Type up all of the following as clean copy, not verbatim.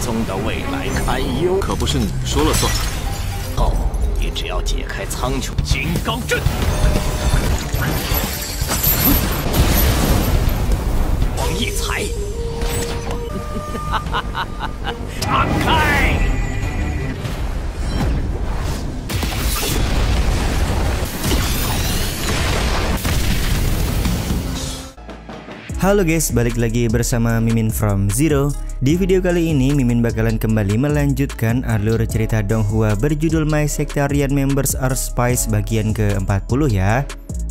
宗的未来堪忧，可不是你说了算。后你只要解开苍穹金刚阵，王一才，让开！ Halo guys, balik lagi bersama Mimin from Zero. Di video kali ini Mimin bakalan kembali melanjutkan alur cerita Donghua berjudul My Sectarian Members Are Spies bagian ke-40 ya.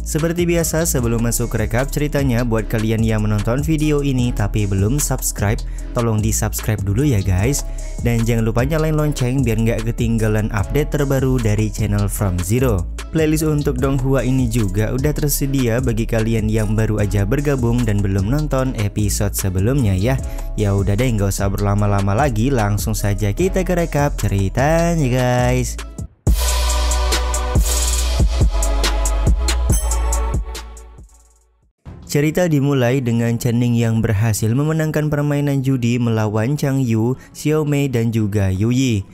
Seperti biasa, sebelum masuk ke rekap ceritanya, buat kalian yang menonton video ini tapi belum subscribe, tolong di subscribe dulu ya guys. Dan jangan lupa nyalain lonceng biar nggak ketinggalan update terbaru dari channel From Zero. Playlist untuk Donghua ini juga udah tersedia bagi kalian yang baru aja bergabung dan belum nonton episode sebelumnya ya. Ya udah deh, nggak usah berlama-lama lagi, langsung saja kita ke rekap ceritanya guys. Cerita dimulai dengan Chen Ning yang berhasil memenangkan permainan judi melawan Chang Yu, Xiao Mei dan juga Yu Yi.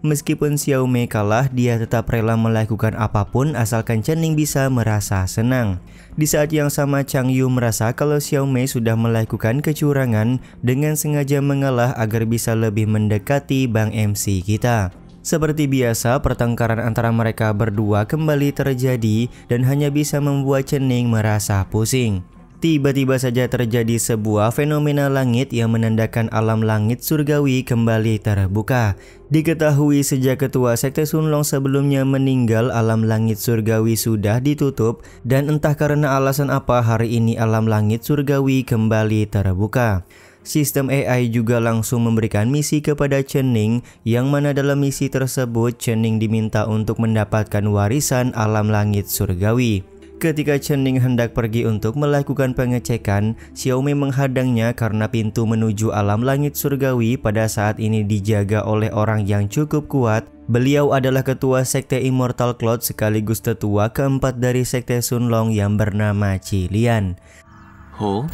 Meskipun Xiao Mei kalah, dia tetap rela melakukan apapun asalkan Chen Ning bisa merasa senang. Di saat yang sama Chang Yu merasa kalau Xiao Mei sudah melakukan kecurangan dengan sengaja mengalah agar bisa lebih mendekati Bang MC kita. Seperti biasa, pertengkaran antara mereka berdua kembali terjadi dan hanya bisa membuat Chen Ning merasa pusing. Tiba-tiba saja terjadi sebuah fenomena langit yang menandakan alam langit surgawi kembali terbuka. Diketahui sejak ketua sekte Sunlong sebelumnya meninggal, alam langit surgawi sudah ditutup dan entah karena alasan apa hari ini alam langit surgawi kembali terbuka. Sistem AI juga langsung memberikan misi kepada Chen Ning, yang mana dalam misi tersebut Chen Ning diminta untuk mendapatkan warisan alam langit surgawi. Ketika Chen Ning hendak pergi untuk melakukan pengecekan, Xiao Mei menghadangnya karena pintu menuju alam langit surgawi pada saat ini dijaga oleh orang yang cukup kuat. Beliau adalah ketua sekte Immortal Cloud sekaligus tetua keempat dari sekte Sunlong yang bernama Qilian. Oh?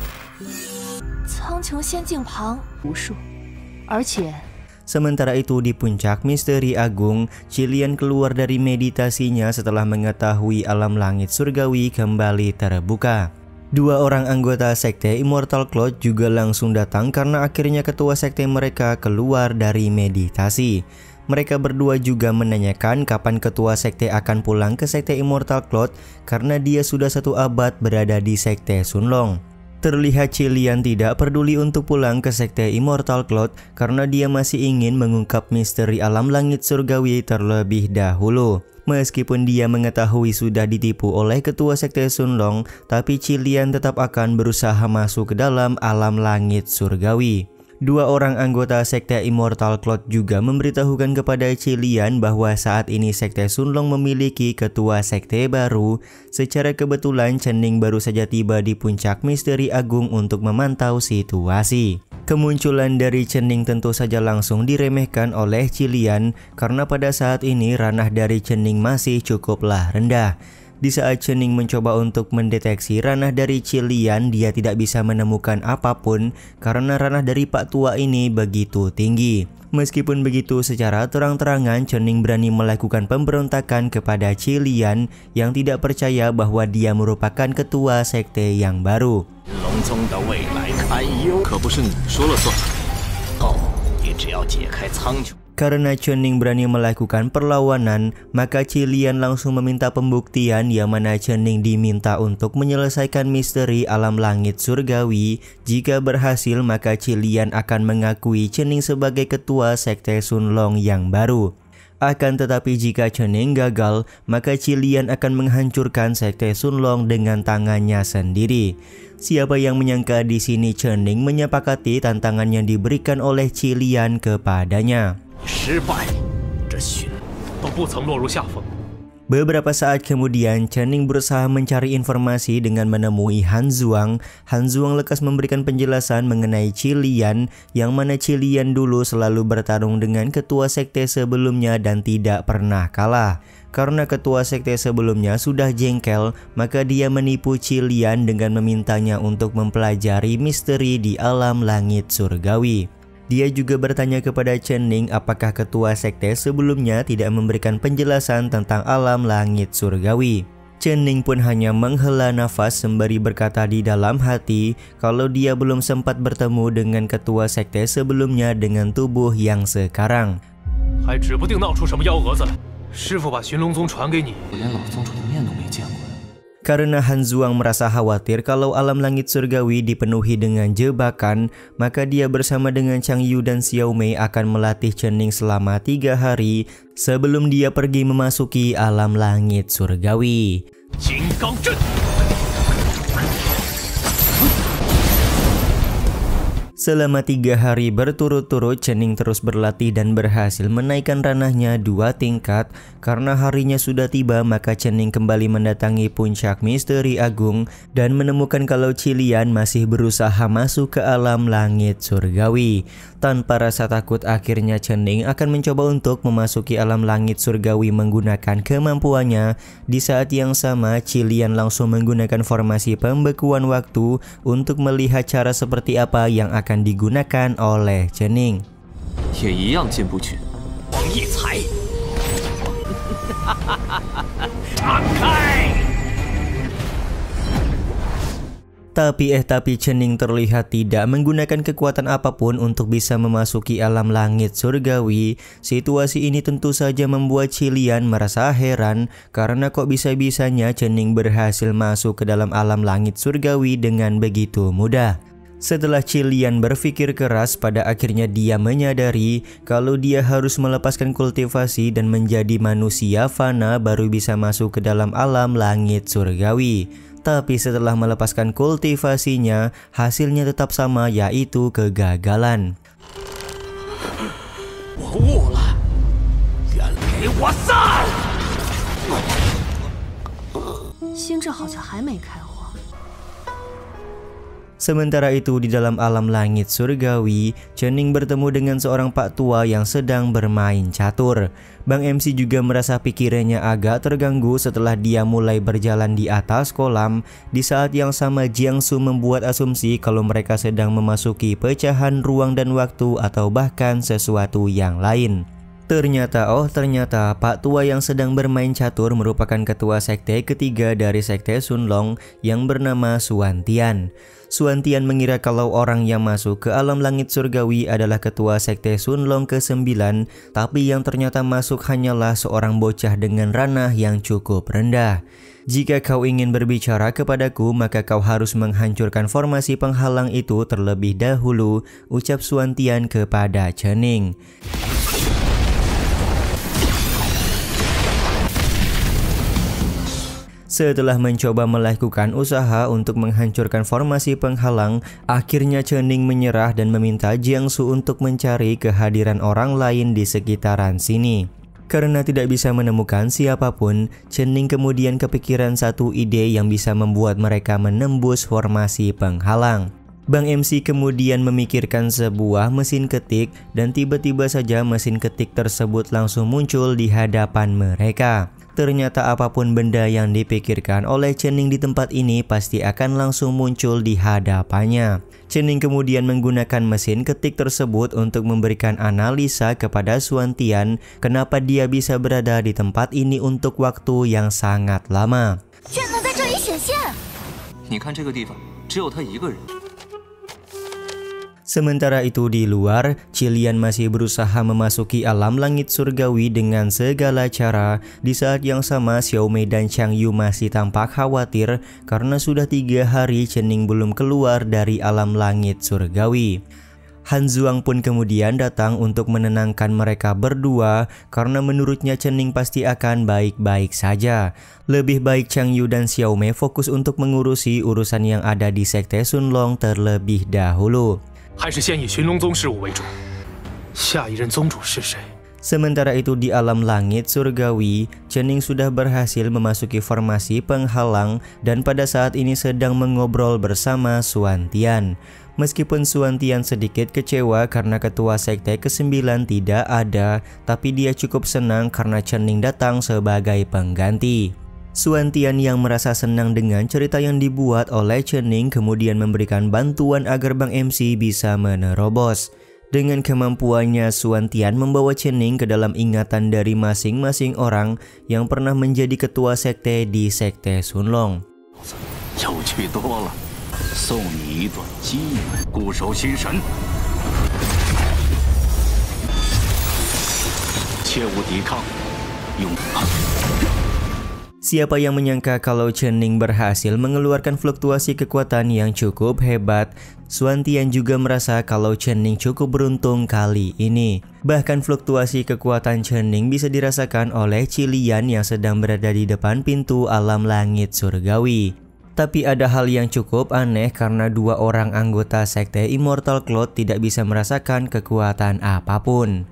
苍穹仙境旁无数，而且 Sementara itu di puncak misteri agung, Qilian keluar dari meditasinya setelah mengetahui alam langit surgawi kembali terbuka. Dua orang anggota sekte Immortal Cloud juga langsung datang karena akhirnya ketua sekte mereka keluar dari meditasi. Mereka berdua juga menanyakan kapan ketua sekte akan pulang ke sekte Immortal Cloud karena dia sudah 1 abad berada di sekte Sunlong. Terlihat Qilian tidak peduli untuk pulang ke sekte Immortal Cloud karena dia masih ingin mengungkap misteri alam langit surgawi terlebih dahulu. Meskipun dia mengetahui sudah ditipu oleh ketua sekte Sunlong, tapi Qilian tetap akan berusaha masuk ke dalam alam langit surgawi. Dua orang anggota sekte Immortal Cloud juga memberitahukan kepada Qilian bahwa saat ini sekte Sunlong memiliki ketua sekte baru. Secara kebetulan Chen Ning baru saja tiba di puncak misteri agung untuk memantau situasi. Kemunculan dari Chen Ning tentu saja langsung diremehkan oleh Qilian karena pada saat ini ranah dari Chen Ning masih cukuplah rendah. Di saat Chen Ning mencoba untuk mendeteksi ranah dari Qilian, dia tidak bisa menemukan apapun karena ranah dari Pak Tua ini begitu tinggi. Meskipun begitu, secara terang-terangan Chen Ning berani melakukan pemberontakan kepada Qilian yang tidak percaya bahwa dia merupakan ketua sekte yang baru. 龙宗的未来堪忧，可不是你说了算。后你只要解开苍穹。 Karena Chen Ning berani melakukan perlawanan, maka Qilian langsung meminta pembuktian yang mana Chen Ning diminta untuk menyelesaikan misteri alam langit surgawi. Jika berhasil, maka Qilian akan mengakui Chen Ning sebagai ketua sekte Sunlong yang baru. Akan tetapi jika Chen Ning gagal, maka Qilian akan menghancurkan sekte Sunlong dengan tangannya sendiri. Siapa yang menyangka di sini Chen Ning menyepakati tantangan yang diberikan oleh Qilian kepadanya. 失败，这血都不曾落入下风。 Beberapa saat kemudian, Chen Ning berusaha mencari informasi dengan menemui Han Zhuang. Han Zhuang lekas memberikan penjelasan mengenai Qilian, yang mana Qilian dulu selalu bertarung dengan ketua sekte sebelumnya dan tidak pernah kalah. Karena ketua sekte sebelumnya sudah jengkel, maka dia menipu Qilian dengan memintanya untuk mempelajari misteri di alam langit surgawi. Dia juga bertanya kepada Chen Ning apakah ketua sekte sebelumnya tidak memberikan penjelasan tentang alam langit surgawi. Chen Ning pun hanya menghela nafas sembari berkata di dalam hati kalau dia belum sempat bertemu dengan ketua sekte sebelumnya dengan tubuh yang sekarang. Karena Han Zhuang merasa khawatir kalau alam langit surgawi dipenuhi dengan jebakan, maka dia bersama dengan Chang Yu dan Xiao Mei akan melatih Chen Ning selama 3 hari sebelum dia pergi memasuki alam langit surgawi. Selama 3 hari berturut-turut, Chen Ning terus berlatih dan berhasil menaikkan ranahnya 2 tingkat. Karena harinya sudah tiba, maka Chen Ning kembali mendatangi puncak misteri agung dan menemukan kalau Qilian masih berusaha masuk ke alam langit surgawi. Tanpa rasa takut, akhirnya Chen Ning akan mencoba untuk memasuki alam langit surgawi menggunakan kemampuannya. Di saat yang sama, Qilian langsung menggunakan formasi pembekuan waktu untuk melihat cara seperti apa yang akan digunakan oleh Chen Ning. Tapi Chen Ning terlihat tidak menggunakan kekuatan apapun untuk bisa memasuki alam langit surgawi. Situasi ini tentu saja membuat Qilian merasa heran karena kok bisa-bisanya Chen Ning berhasil masuk ke dalam alam langit surgawi dengan begitu mudah. Setelah Qilian berpikir keras, pada akhirnya dia menyadari kalau dia harus melepaskan kultivasi dan menjadi manusia fana baru bisa masuk ke dalam alam langit surgawi. Tapi setelah melepaskan kultivasinya, hasilnya tetap sama, yaitu kegagalan. 心智好像还没开花。 Sementara itu di dalam alam langit surgawi, Chen Ning bertemu dengan seorang pak tua yang sedang bermain catur. Bang MC juga merasa pikirannya agak terganggu setelah dia mulai berjalan di atas kolam. Di saat yang sama, Jiangsu membuat asumsi kalau mereka sedang memasuki pecahan ruang dan waktu atau bahkan sesuatu yang lain. Ternyata Pak tua yang sedang bermain catur merupakan ketua sekte ketiga dari sekte Sunlong yang bernama Xuan Tian. Xuan Tian mengira kalau orang yang masuk ke alam langit surgawi adalah ketua sekte Sunlong ke-9, tapi yang ternyata masuk hanyalah seorang bocah dengan ranah yang cukup rendah. Jika kau ingin berbicara kepadaku, maka kau harus menghancurkan formasi penghalang itu terlebih dahulu, ucap Xuan Tian kepada Chen Ning. Setelah mencoba melakukan usaha untuk menghancurkan formasi penghalang, akhirnya Chen Ning menyerah dan meminta Jiangsu untuk mencari kehadiran orang lain di sekitaran sini. Karena tidak bisa menemukan siapapun, Chen Ning kemudian kepikiran satu ide yang bisa membuat mereka menembus formasi penghalang. Bang MC kemudian memikirkan sebuah mesin ketik dan tiba-tiba saja mesin ketik tersebut langsung muncul di hadapan mereka. Ternyata apapun benda yang dipikirkan oleh Chen Ning di tempat ini pasti akan langsung muncul di hadapannya. Chen Ning kemudian menggunakan mesin ketik tersebut untuk memberikan analisa kepada Xuan Tian kenapa dia bisa berada di tempat ini untuk waktu yang sangat lama. Sementara itu di luar, Qilian masih berusaha memasuki alam langit surgawi dengan segala cara. Di saat yang sama, Xiao Mei dan Chang Yu masih tampak khawatir karena sudah 3 hari Chen Ning belum keluar dari alam langit surgawi. Han Zhuang pun kemudian datang untuk menenangkan mereka berdua karena menurutnya Chen Ning pasti akan baik-baik saja. Lebih baik Chang Yu dan Xiao Mei fokus untuk mengurusi urusan yang ada di sekte Sunlong terlebih dahulu. Sementara itu di alam langit surgawi, Chen Ning sudah berhasil memasuki formasi penghalang dan pada saat ini sedang mengobrol bersama Xuan Tian. Meskipun Xuan Tian sedikit kecewa karena ketua sekte ke-9 tidak ada, tapi dia cukup senang karena Chen Ning datang sebagai pengganti. Xuan Tian yang merasa senang dengan cerita yang dibuat oleh Chen Ning kemudian memberikan bantuan agar Bang MC bisa menerobos. Dengan kemampuannya, Suantian membawa Chen-Ning ke dalam ingatan dari masing-masing orang yang pernah menjadi ketua sekte di sekte Sunlong. Siapa yang menyangka kalau Chen-Ning berhasil mengeluarkan fluktuasi kekuatan yang cukup hebat. Suantian juga merasa kalau Chen-Ning cukup beruntung kali ini. Bahkan fluktuasi kekuatan Chen-Ning bisa dirasakan oleh Qilian yang sedang berada di depan pintu alam langit surgawi. Tapi ada hal yang cukup aneh karena dua orang anggota sekte Immortal Cloud tidak bisa merasakan kekuatan apapun.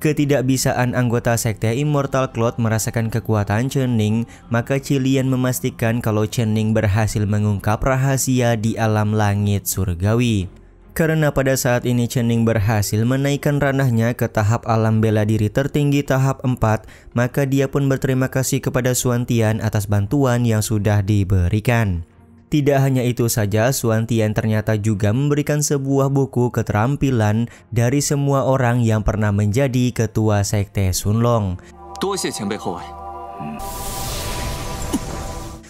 Ketidakbisaan anggota sekte Immortal Cloud merasakan kekuatan Chen-Ning, maka Qilian memastikan kalau Chen-Ning berhasil mengungkap rahasia di alam langit surgawi. Karena pada saat ini Chen-Ning berhasil menaikkan ranahnya ke tahap alam bela diri tertinggi tahap 4, maka dia pun berterima kasih kepada Suantian atas bantuan yang sudah diberikan. Tidak hanya itu saja, Suantian ternyata juga memberikan sebuah buku keterampilan dari semua orang yang pernah menjadi ketua sekte Sunlong.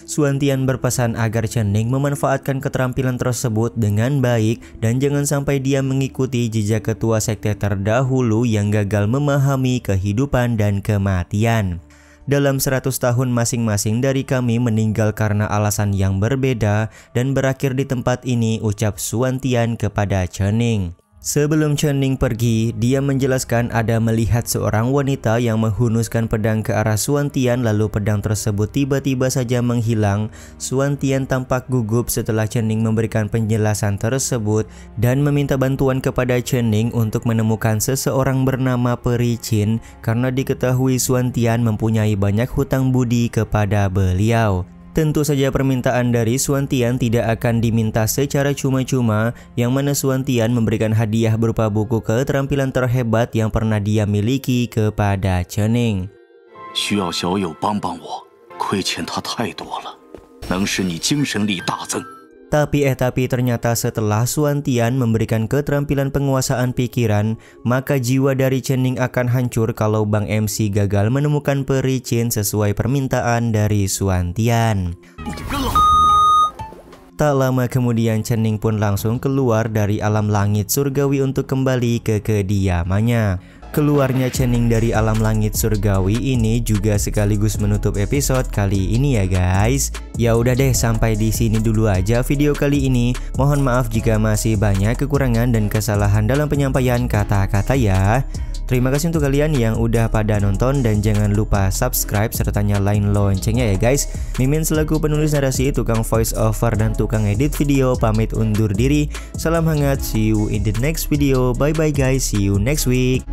Suantian berpesan agar Chen-Ning memanfaatkan keterampilan tersebut dengan baik dan jangan sampai dia mengikuti jejak ketua sekte terdahulu yang gagal memahami kehidupan dan kematian. Dalam 100 tahun masing-masing dari kami meninggal karena alasan yang berbeda dan berakhir di tempat ini, ucap Suantian kepada Chen-Ning. Sebelum Chen-Ning pergi, dia menjelaskan ada melihat seorang wanita yang menghunuskan pedang ke arah Suantian, lalu pedang tersebut tiba-tiba saja menghilang. Suantian tampak gugup setelah Chen-Ning memberikan penjelasan tersebut dan meminta bantuan kepada Chen-Ning untuk menemukan seseorang bernama Peri Qin karena diketahui Suantian mempunyai banyak hutang budi kepada beliau. Tentu saja permintaan dari Suantian tidak akan diminta secara cuma-cuma, yang mana Suantian memberikan hadiah berupa buku keterampilan terhebat yang pernah dia miliki kepada Chen-Ning. Tapi ternyata setelah Suantian memberikan keterampilan penguasaan pikiran, maka jiwa dari Chen-Ning akan hancur kalau Bang MC gagal menemukan Peri Qin sesuai permintaan dari Suantian. Tak lama kemudian Chen-Ning pun langsung keluar dari alam langit surgawi untuk kembali ke kediamannya. Keluarnya Chen-Ning dari alam langit surgawi ini juga sekaligus menutup episode kali ini ya guys. Ya udah deh, sampai di sini dulu aja video kali ini. Mohon maaf jika masih banyak kekurangan dan kesalahan dalam penyampaian kata-kata ya. Terima kasih untuk kalian yang udah pada nonton dan jangan lupa subscribe serta nyalain loncengnya ya guys. Mimin selaku penulis narasi, tukang voice over dan tukang edit video pamit undur diri. Salam hangat, see you in the next video. Bye bye guys, see you next week.